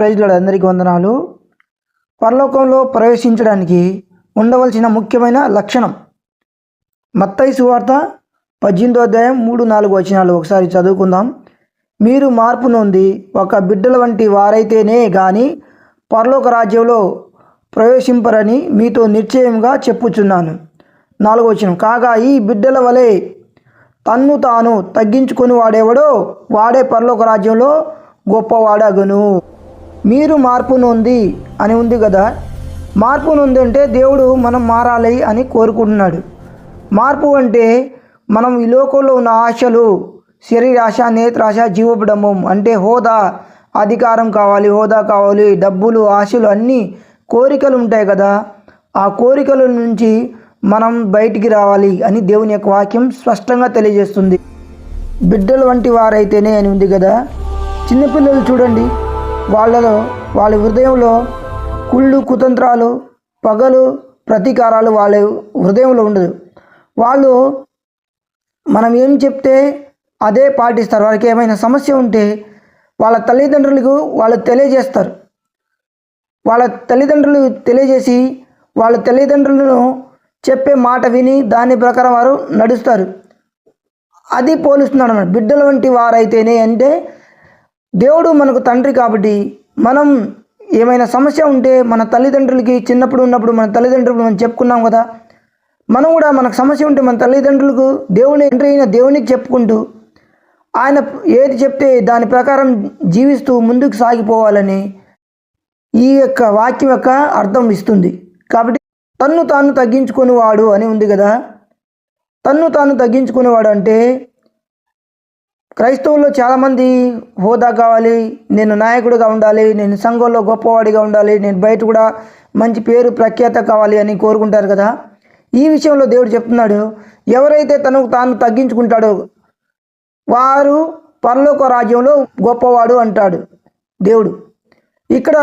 ప్రైజ్లార్డ్, అందరికీ వందనాలు. పరలోకంలో ప్రవేశించడానికి ఉండవలసిన ముఖ్యమైన లక్షణం. మత్తయి సువార్త 18వ అధ్యాయం 3-4 వచనాలు ఒకసారి చదువుకుందాం. మీరు మార్పు నొంది ఒక బిడ్డల వంటి వారైతేనే గాని పరలోక రాజ్యంలో ప్రవేశింపరని మీతో నిశ్చయంగా చెప్పుచున్నాను. 4వ వచనం, కాగా ఈ బిడ్డల వలె తన్ను తాను తగ్గించుకొని వాడేవాడో వాడే పరలోక రాజ్యంలో గొప్పవాడగును. మీరు మార్పు నొంది అని ఉంది కదా. మార్పు నొంది అంటే దేవుడు మనం మారాలి అని కోరుకుంటున్నాడు. మార్పు అంటే మనం ఈ లోకంలో ఉన్న ఆశలు, శరీరాశ, నేత్రాశ, జీవపడమం అంటే హోదా, అధికారం కావాలి, హోదా కావాలి, డబ్బులు, ఆశలు, అన్నీ కోరికలు ఉంటాయి కదా. ఆ కోరికల నుంచి మనం బయటికి రావాలి అని దేవుని యొక్క వాక్యం స్పష్టంగా తెలియజేస్తుంది. బిడ్డల వంటి వారైతేనే అని ఉంది కదా. చిన్నపిల్లలు చూడండి, వాళ్ళ హృదయంలో కుళ్ళు, కుతంత్రాలు, పగలు, ప్రతీకారాలు వాళ్ళ హృదయంలో ఉండదు. వాళ్ళు మనం ఏం చెప్తే అదే పాటిస్తారు. వాళ్ళకి ఏమైనా సమస్య ఉంటే వాళ్ళ తల్లిదండ్రులకు వాళ్ళు తెలియజేస్తారు. వాళ్ళ తల్లిదండ్రులు తెలియజేసి వాళ్ళ తల్లిదండ్రులను చెప్పే మాట విని దాని ప్రకారం వారు నడుస్తారు. అది పోలుస్తున్నాడు అన్నమాట. బిడ్డల వంటి వారైతేనే అంటే దేవుడు మనకు తండ్రి కాబట్టి మనం ఏమైనా సమస్య ఉంటే మన తల్లిదండ్రులకి చిన్నప్పుడు ఉన్నప్పుడు మన తల్లిదండ్రులకు మనం చెప్పుకున్నాం కదా. మనం కూడా మనకు సమస్య ఉంటే మన తల్లిదండ్రులకు తండ్రి అయిన దేవునికి చెప్పుకుంటూ ఆయన ఏది చెప్తే దాని ప్రకారం జీవిస్తూ ముందుకు సాగిపోవాలని ఈ యొక్క వాక్యం యొక్క అర్థం ఇస్తుంది. కాబట్టి తన్ను తాను తగ్గించుకునేవాడు అని ఉంది కదా. తన్ను తాను తగ్గించుకునేవాడు అంటే క్రైస్తవుల్లో చాలామంది హోదా కావాలి, నేను నాయకుడిగా ఉండాలి, నేను సంఘంలో గొప్పవాడిగా ఉండాలి, నేను బయట కూడా మంచి పేరు ప్రఖ్యాత కావాలి అని కోరుకుంటారు కదా. ఈ విషయంలో దేవుడు చెప్తున్నాడు, ఎవరైతే తనకు తాను తగ్గించుకుంటాడో వారు పరలోక రాజ్యంలో గొప్పవాడు అంటాడు దేవుడు. ఇక్కడ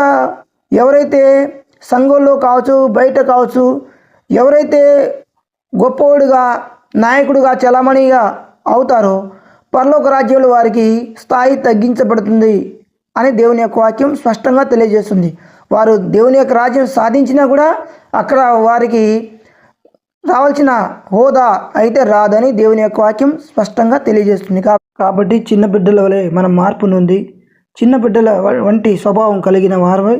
ఎవరైతే సంఘంలో కావచ్చు, బయట కావచ్చు, ఎవరైతే గొప్పవాడుగా, నాయకుడిగా, చలామణిగా అవుతారో పరలోక రాజ్యంలో వారికి స్థాయి తగ్గించబడుతుంది అని దేవుని యొక్క వాక్యం స్పష్టంగా తెలియజేస్తుంది. వారు దేవుని యొక్క రాజ్యం సాధించినా కూడా అక్కడ వారికి రావాల్సిన హోదా అయితే రాదని దేవుని యొక్క వాక్యం స్పష్టంగా తెలియజేస్తుంది. కాబట్టి చిన్న బిడ్డల వలె మనం మార్పు నొంది చిన్న బిడ్డల వంటి స్వభావం కలిగిన వారు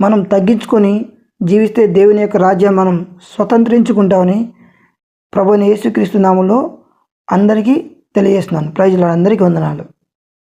మనం తగ్గించుకొని జీవిస్తే దేవుని యొక్క రాజ్యం మనం స్వతంత్రించుకుంటామని ప్రభువైన యేసుక్రీస్తు నామములో అందరికీ తెలియజేస్తున్నాను. ప్రైజ్లార్డ్, అందరికీ వందనాలు.